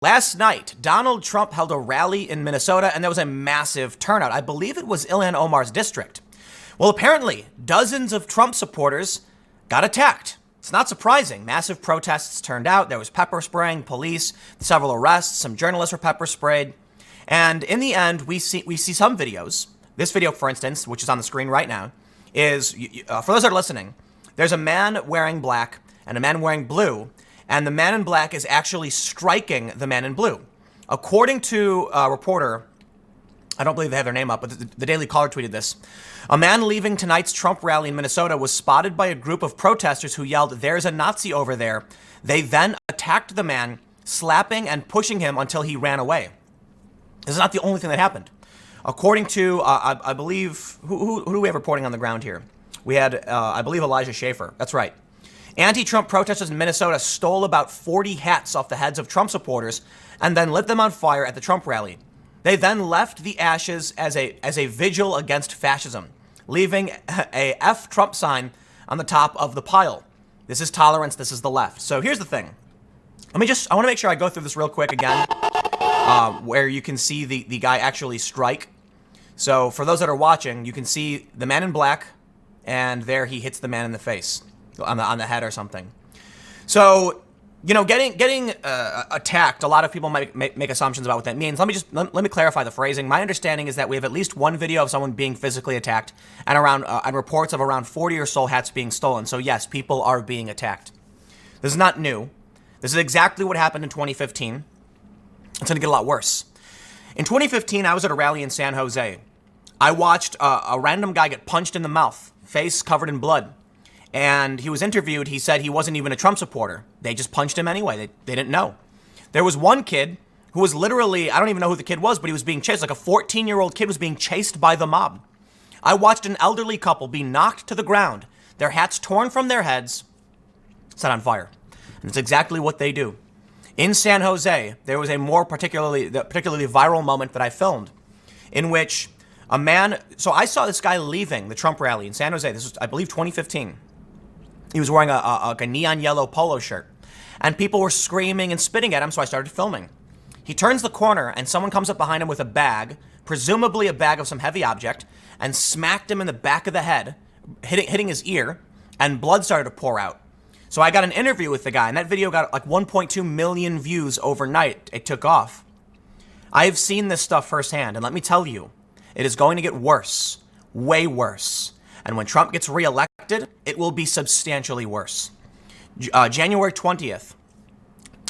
Last night, Donald Trump held a rally in Minnesota, and there was a massive turnout. I believe it was Ilhan Omar's district. Well, apparently, dozens of Trump supporters got attacked. It's not surprising. Massive protests turned out. There was pepper spraying, police, several arrests, some journalists were pepper sprayed. And in the end, we see some videos. This video, for instance, which is on the screen right now, is, for those that are listening, there's a man wearing black and a man wearing blue, and the man in black is actually striking the man in blue. According to a reporter, I don't believe they have their name up, but the Daily Caller tweeted this. A man leaving tonight's Trump rally in Minnesota was spotted by a group of protesters who yelled, "There's a Nazi over there." They then attacked the man, slapping and pushing him until he ran away. This is not the only thing that happened. According to, I believe, who do we have reporting on the ground here? We had, I believe, Elijah Schaffer. That's right. Anti-Trump protesters in Minnesota stole about 40 hats off the heads of Trump supporters and then lit them on fire at the Trump rally. They then left the ashes as a vigil against fascism, leaving a F Trump sign on the top of the pile. This is tolerance. This is the left. So here's the thing. I want to make sure I go through this real quick again, where you can see the guy actually strike. So for those that are watching, you can see the man in black, and there he hits the man in the face, on the head or something. So, you know, getting attacked, a lot of people might make assumptions about what that means. Let me clarify the phrasing. My understanding is that we have at least one video of someone being physically attacked and and reports of around 40 or so hats being stolen. So yes, people are being attacked. This is not new. This is exactly what happened in 2015. It's going to get a lot worse. In 2015, I was at a rally in San Jose. I watched a random guy get punched in the mouth, face covered in blood. And he was interviewed. He said he wasn't even a Trump supporter. They just punched him anyway. They didn't know. There was one kid who was literally, I don't even know who the kid was, but he was being chased. Like a 14-year-old kid was being chased by the mob. I watched an elderly couple be knocked to the ground, their hats torn from their heads, set on fire. And it's exactly what they do. In San Jose, there was a more particularly viral moment that I filmed in which a man, so I saw this guy leaving the Trump rally in San Jose. This was, I believe, 2015. He was wearing a neon yellow polo shirt, and people were screaming and spitting at him, so I started filming. He turns the corner, and someone comes up behind him with a bag, presumably a bag of some heavy object, and smacked him in the back of the head, hitting his ear, and blood started to pour out. So I got an interview with the guy, and that video got like 1.2 million views overnight. It took off. I've seen this stuff firsthand, and let me tell you, it is going to get worse, way worse. And when Trump gets reelected, it will be substantially worse. January 20th,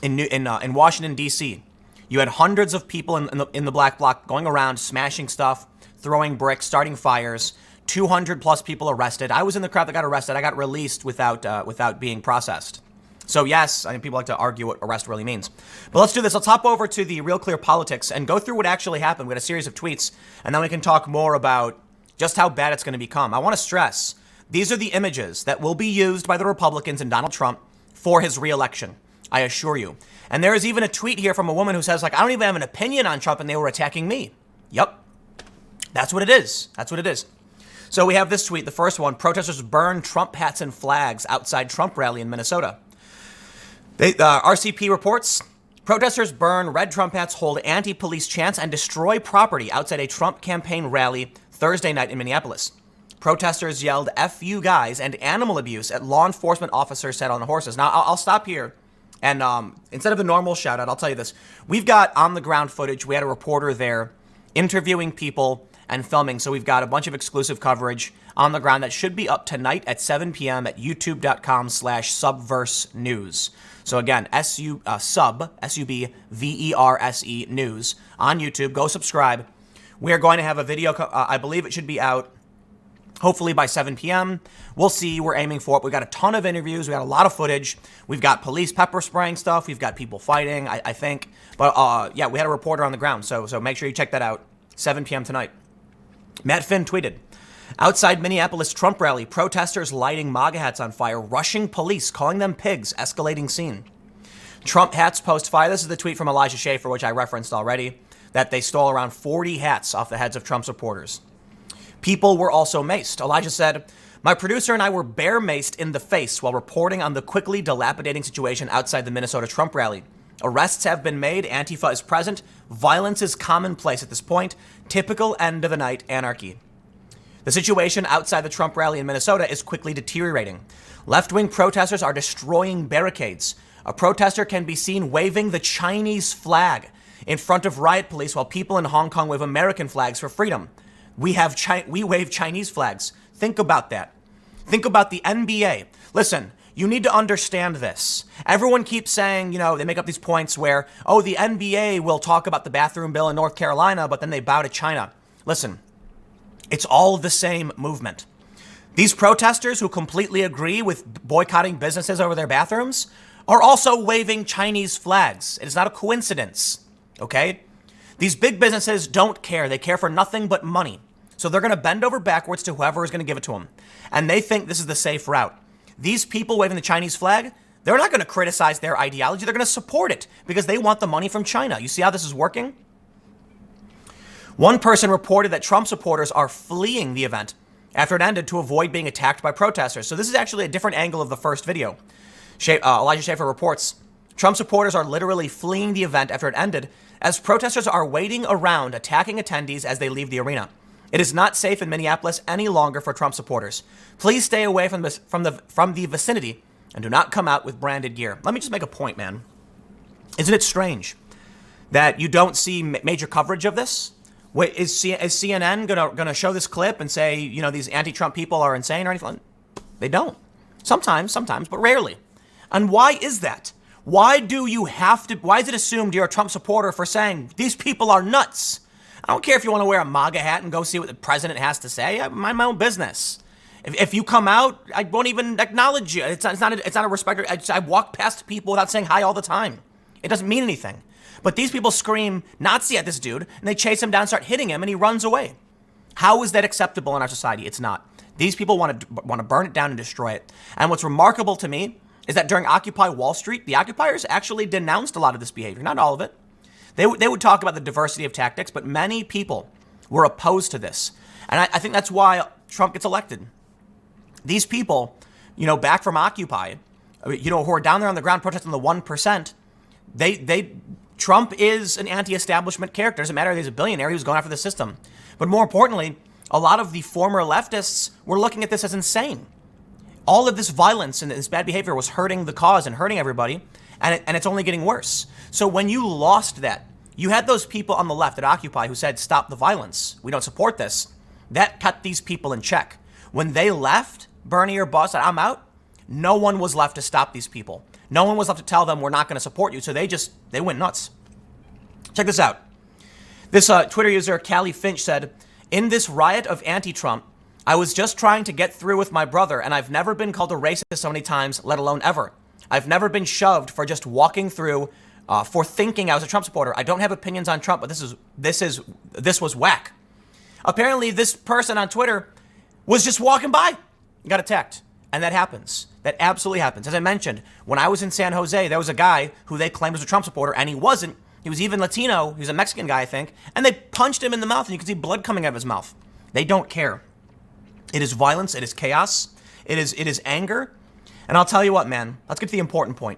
in Washington, D.C., you had hundreds of people in the black bloc going around, smashing stuff, throwing bricks, starting fires, 200 plus people arrested. I was in the crowd that got arrested. I got released without being processed. So yes, I think people like to argue what arrest really means. But let's do this. Let's hop over to the Real Clear Politics and go through what actually happened. We had a series of tweets, and then we can talk more about just how bad it's going to become. I want to stress, these are the images that will be used by the Republicans and Donald Trump for his reelection. I assure you. And there is even a tweet here from a woman who says, like, I don't even have an opinion on Trump and they were attacking me. Yep. That's what it is. That's what it is. So we have this tweet, the first one, protesters burn Trump hats and flags outside Trump rally in Minnesota. RCP reports, protesters burn red Trump hats, hold anti-police chants, and destroy property outside a Trump campaign rally Thursday night in Minneapolis. Protesters yelled "F you guys" and animal abuse at law enforcement officers set on horses. Now, I'll stop here. And instead of the normal shout out, I'll tell you this. We've got on the ground footage. We had a reporter there interviewing people and filming. So we've got a bunch of exclusive coverage on the ground that should be up tonight at 7 p.m. at youtube.com/subverse news. So again, SUBVERSE news on YouTube. Go subscribe. We are going to have a video. I believe it should be out hopefully by 7 p.m. We'll see. We're aiming for it. We've got a ton of interviews. We got a lot of footage. We've got police pepper spraying stuff. We've got people fighting, I think. But yeah, we had a reporter on the ground. So make sure you check that out. 7 p.m. tonight. Matt Finn tweeted, outside Minneapolis Trump rally, protesters lighting MAGA hats on fire, rushing police, calling them pigs, escalating scene. Trump hats post fire. This is the tweet from Elijah Schaffer, which I referenced already, that they stole around 40 hats off the heads of Trump supporters. People were also maced. Elijah said, my producer and I were bear maced in the face while reporting on the quickly dilapidating situation outside the Minnesota Trump rally. Arrests have been made. Antifa is present. Violence is commonplace at this point. Typical end of the night anarchy. The situation outside the Trump rally in Minnesota is quickly deteriorating. Left-wing protesters are destroying barricades. A protester can be seen waving the Chinese flag in front of riot police while people in Hong Kong wave American flags for freedom. We wave Chinese flags. Think about that. Think about the NBA. Listen, you need to understand this. Everyone keeps saying, they make up these points where, the NBA will talk about the bathroom bill in North Carolina, but then they bow to China. Listen, it's all the same movement. These protesters who completely agree with boycotting businesses over their bathrooms are also waving Chinese flags. It is not a coincidence, okay? These big businesses don't care. They care for nothing but money. So they're going to bend over backwards to whoever is going to give it to them. And they think this is the safe route. These people waving the Chinese flag, they're not going to criticize their ideology. They're going to support it because they want the money from China. You see how this is working? One person reported that Trump supporters are fleeing the event after it ended to avoid being attacked by protesters. So this is actually a different angle of the first video. Elijah Schaffer reports, Trump supporters are literally fleeing the event after it ended as protesters are waiting around attacking attendees as they leave the arena. It is not safe in Minneapolis any longer for Trump supporters. Please stay away from the vicinity and do not come out with branded gear. Let me just make a point, man. Isn't it strange that you don't see major coverage of this? Wait, is CNN gonna show this clip and say, these anti-Trump people are insane or anything? They don't. Sometimes, but rarely. And why is that? Why is it assumed you're a Trump supporter for saying these people are nuts? I don't care if you want to wear a MAGA hat and go see what the president has to say. I mind my own business. If you come out, I won't even acknowledge you. It's not a respect. I walk past people without saying hi all the time. It doesn't mean anything. But these people scream Nazi at this dude, and they chase him down, start hitting him, and he runs away. How is that acceptable in our society? It's not. These people want to burn it down and destroy it. And what's remarkable to me is that during Occupy Wall Street, the occupiers actually denounced a lot of this behavior. Not all of it. They would talk about the diversity of tactics, but many people were opposed to this. And I think that's why Trump gets elected. These people, back from Occupy, who are down there on the ground protesting the 1%, Trump is an anti-establishment character. Doesn't matter if he's a billionaire, he was going after the system. But more importantly, a lot of the former leftists were looking at this as insane. All of this violence and this bad behavior was hurting the cause and hurting everybody, and it's only getting worse. So when you lost that, you had those people on the left at Occupy who said, stop the violence. We don't support this. That kept these people in check. When they left, Bernie or Buzz said, I'm out, no one was left to stop these people. No one was left to tell them we're not going to support you. So they went nuts. Check this out. This Twitter user, Callie Finch, said, in this riot of anti-Trump, I was just trying to get through with my brother, and I've never been called a racist so many times, let alone ever. I've never been shoved for just walking through, for thinking I was a Trump supporter. I don't have opinions on Trump, but this was whack. Apparently, this person on Twitter was just walking by and got attacked. And that happens. That absolutely happens. As I mentioned, when I was in San Jose, there was a guy who they claimed was a Trump supporter, and he wasn't. He was even Latino. He was a Mexican guy, I think. And they punched him in the mouth, and you could see blood coming out of his mouth. They don't care. It is violence. It is chaos. It is anger. And I'll tell you what, man. Let's get to the important point.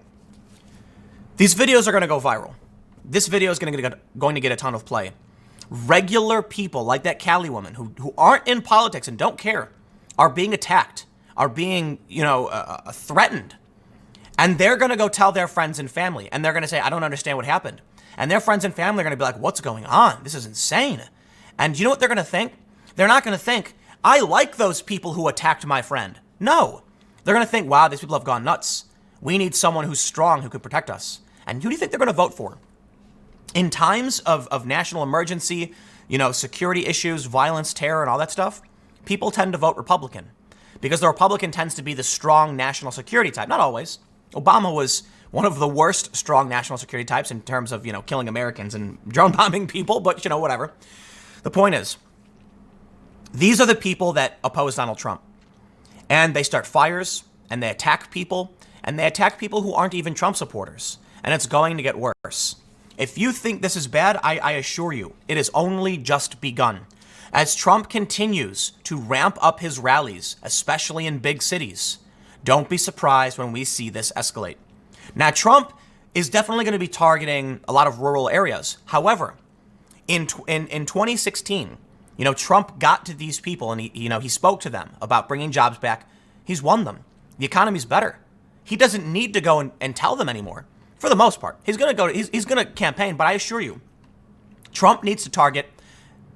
These videos are going to go viral. This video is going to get a ton of play. Regular people like that Cali woman who aren't in politics and don't care are being attacked, are being, threatened. And they're going to go tell their friends and family. And they're going to say, I don't understand what happened. And their friends and family are going to be like, what's going on? This is insane. And you know what they're going to think? They're not going to think, I like those people who attacked my friend. No. They're going to think, wow, these people have gone nuts. We need someone who's strong who can protect us. And who do you think they're going to vote for? In times of national emergency, security issues, violence, terror, and all that stuff, people tend to vote Republican because the Republican tends to be the strong national security type. Not always. Obama was one of the worst strong national security types in terms of, killing Americans and drone bombing people, but, whatever. The point is, these are the people that oppose Donald Trump. And they start fires, and they attack people, and they attack people who aren't even Trump supporters. And it's going to get worse. If you think this is bad, I assure you, it has only just begun. As Trump continues to ramp up his rallies, especially in big cities, don't be surprised when we see this escalate. Now, Trump is definitely going to be targeting a lot of rural areas. However, in 2016, Trump got to these people and he spoke to them about bringing jobs back. He's won them. The economy's better. He doesn't need to go and tell them anymore. For the most part, he's going to campaign. But I assure you, Trump needs to target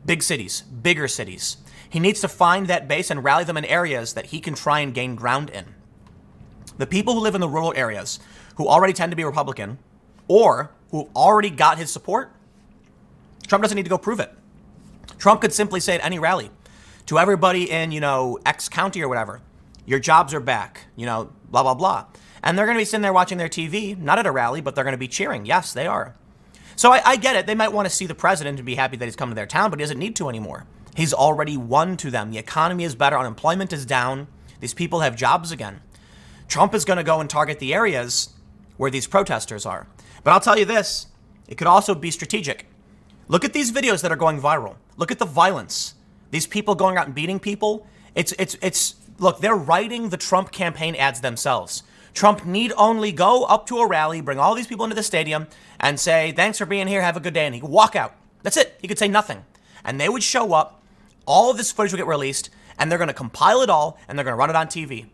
big cities, bigger cities. He needs to find that base and rally them in areas that he can try and gain ground in. The people who live in the rural areas, who already tend to be Republican, or who already got his support, Trump doesn't need to go prove it. Trump could simply say at any rally to everybody in, X county or whatever, your jobs are back, blah, blah, blah. And they're going to be sitting there watching their TV, not at a rally, but they're going to be cheering. Yes, they are. So I get it. They might want to see the president and be happy that he's come to their town, but he doesn't need to anymore. He's already won to them. The economy is better. Unemployment is down. These people have jobs again. Trump is going to go and target the areas where these protesters are. But I'll tell you this, it could also be strategic. Look at these videos that are going viral. Look at the violence. These people going out and beating people. Look, they're writing the Trump campaign ads themselves. Trump need only go up to a rally, bring all these people into the stadium and say, thanks for being here, have a good day. And he could walk out. That's it. He could say nothing. And they would show up. All of this footage will get released and they're going to compile it all and they're going to run it on TV.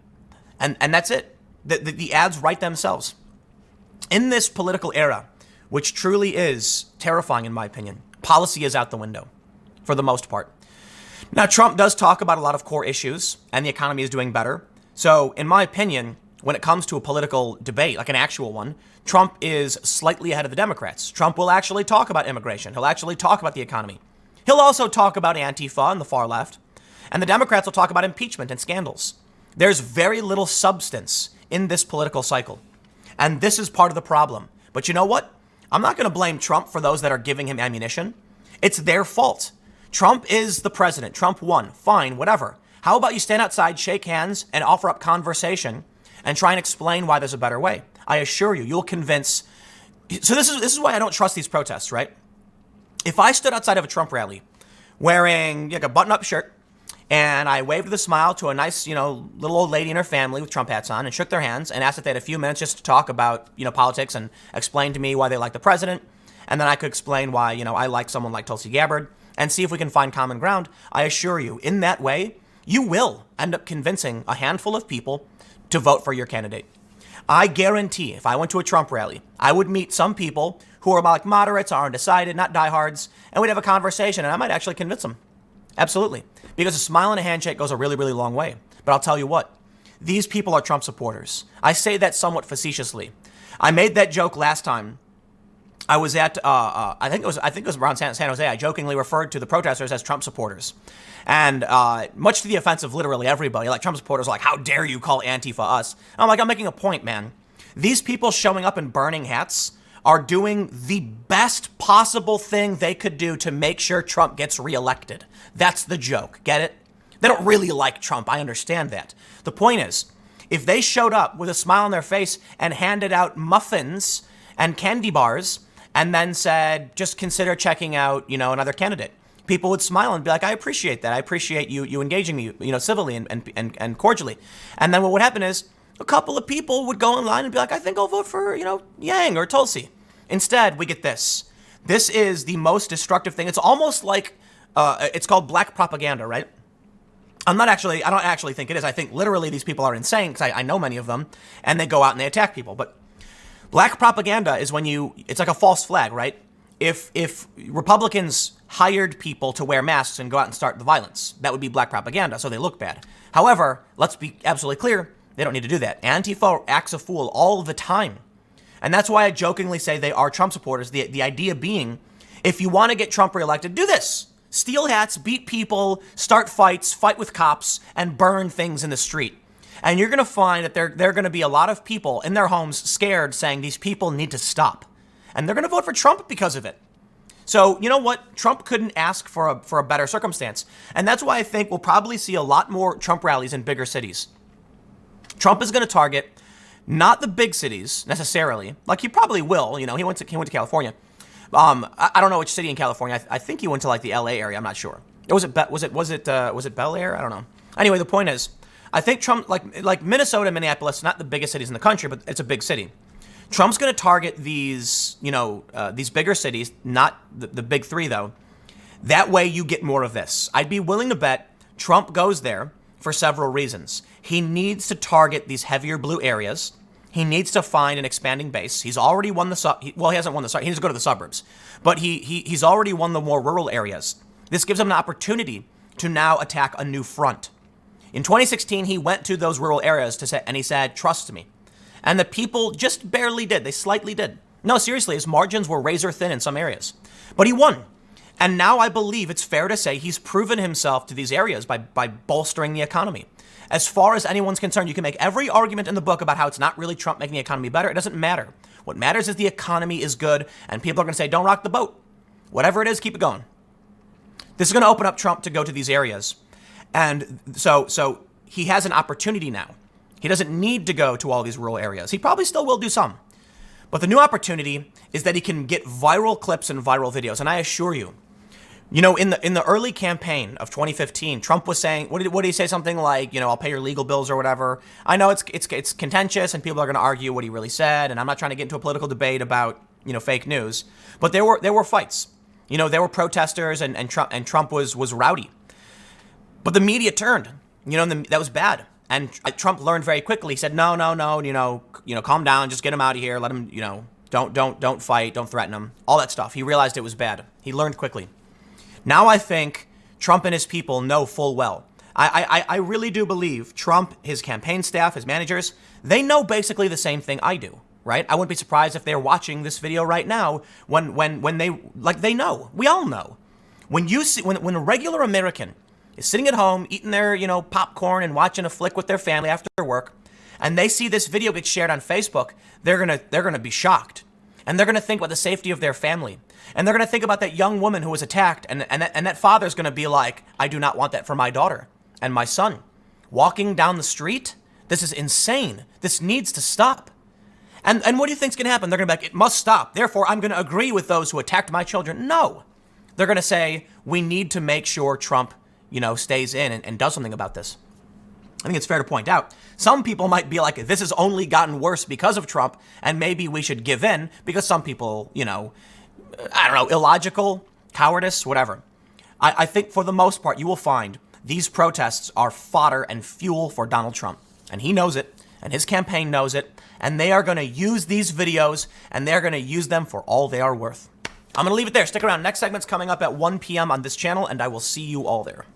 And that's it. The ads write themselves. In this political era, which truly is terrifying in my opinion, policy is out the window for the most part. Now, Trump does talk about a lot of core issues and the economy is doing better. So in my opinion, when it comes to a political debate, like an actual one, Trump is slightly ahead of the Democrats. Trump will actually talk about immigration. He'll actually talk about the economy. He'll also talk about Antifa on the far left. And the Democrats will talk about impeachment and scandals. There's very little substance in this political cycle. And this is part of the problem. But you know what? I'm not going to blame Trump for those that are giving him ammunition. It's their fault. Trump is the president. Trump won. Fine, whatever. How about you stand outside, shake hands, and offer up conversation and try and explain why there's a better way? I assure you, you'll convince. So this is why I don't trust these protests, right? If I stood outside of a Trump rally wearing like a button-up shirt and I waved with a smile to a nice, little old lady and her family with Trump hats on and shook their hands and asked if they had a few minutes just to talk about, politics and explain to me why they like the president. And then I could explain why, I like someone like Tulsi Gabbard and see if we can find common ground. I assure you, in that way, you will end up convincing a handful of people to vote for your candidate. I guarantee if I went to a Trump rally, I would meet some people who are like moderates, are undecided, not diehards, and we'd have a conversation and I might actually convince them. Absolutely. Because a smile and a handshake goes a really, really long way. But I'll tell you what, these people are Trump supporters. I say that somewhat facetiously. I made that joke last time. I was at, I think it was around San Jose. I jokingly referred to the protesters as Trump supporters. And much to the offense of literally everybody, like Trump supporters are like, how dare you call Antifa us? And I'm like, I'm making a point, man. These people showing up in burning hats are doing the best possible thing they could do to make sure Trump gets reelected. That's the joke. Get it? They don't really like Trump. I understand that. The point is, if they showed up with a smile on their face and handed out muffins and candy bars and then said, just consider checking out, another candidate, people would smile and be like, I appreciate that. I appreciate you engaging me, civilly and cordially. And then what would happen is a couple of people would go in line and be like, I think I'll vote for, Yang or Tulsi. Instead, we get this. This is the most destructive thing. It's almost like, it's called black propaganda, right? I don't actually think it is. I think literally these people are insane because I know many of them and they go out and they attack people. But black propaganda is when it's like a false flag, right? If Republicans hired people to wear masks and go out and start the violence, that would be black propaganda, so they look bad. However, let's be absolutely clear, they don't need to do that. Antifa acts a fool all the time. And that's why I jokingly say they are Trump supporters. The idea being, if you want to get Trump reelected, do this. Steal hats, beat people, start fights, fight with cops, and burn things in the street. And you're going to find that there are going to be a lot of people in their homes scared saying these people need to stop. And they're going to vote for Trump because of it. So, you know what? Trump couldn't ask for a better circumstance. And that's why I think we'll probably see a lot more Trump rallies in bigger cities. Trump is going to target not the big cities necessarily. Like he probably will. He went to California. I don't know which city in California. I think he went to like the LA area. I'm not sure. Was it Bel Air? I don't know. Anyway, the point is, I think Trump, like Minnesota, Minneapolis, not the biggest cities in the country, but it's a big city. Trump's going to target these, these bigger cities, not the big three, though. That way you get more of this. I'd be willing to bet Trump goes there for several reasons. He needs to target these heavier blue areas. He needs to find an expanding base. He's already won he hasn't won he needs to go to the suburbs. But he's already won the more rural areas. This gives him an opportunity to now attack a new front. In 2016, he went to those rural areas and he said, trust me. And the people just barely did. They slightly did. No, seriously, his margins were razor thin in some areas. But he won. And now I believe it's fair to say he's proven himself to these areas by bolstering the economy. As far as anyone's concerned, you can make every argument in the book about how it's not really Trump making the economy better. It doesn't matter. What matters is the economy is good, and people are going to say, don't rock the boat. Whatever it is, keep it going. This is going to open up Trump to go to these areas. And so he has an opportunity now. He doesn't need to go to all these rural areas. He probably still will do some. But the new opportunity is that he can get viral clips and viral videos. And I assure you, in the early campaign of 2015, Trump was saying, what did he say? Something like, I'll pay your legal bills or whatever. I know it's contentious and people are going to argue what he really said. And I'm not trying to get into a political debate about, fake news. But there were fights. There were protesters and Trump was rowdy. But the media turned, that was bad. And Trump learned very quickly. He said, no, calm down, just get him out of here. Let him, don't fight, don't threaten him. All that stuff. He realized it was bad. He learned quickly. Now I think Trump and his people know full well. I really do believe Trump, his campaign staff, his managers, they know basically the same thing I do, right? I wouldn't be surprised if they're watching this video right now when they know. We all know. When a regular American is sitting at home eating their, popcorn and watching a flick with their family after work, and they see this video get shared on Facebook, they're gonna be shocked. And they're gonna think about the safety of their family. And they're gonna think about that young woman who was attacked, and that father's gonna be like, I do not want that for my daughter and my son. Walking down the street, this is insane. This needs to stop. And what do you think's gonna happen? They're gonna be like, it must stop. Therefore, I'm gonna agree with those who attacked my children. No. They're gonna say, we need to make sure Trump stays in and does something about this. I think it's fair to point out, some people might be like, this has only gotten worse because of Trump, and maybe we should give in because some people, illogical, cowardice, whatever. I think for the most part, you will find these protests are fodder and fuel for Donald Trump. And he knows it, and his campaign knows it, and they are going to use these videos, and they're going to use them for all they are worth. I'm going to leave it there. Stick around. Next segment's coming up at 1 p.m. on this channel, and I will see you all there.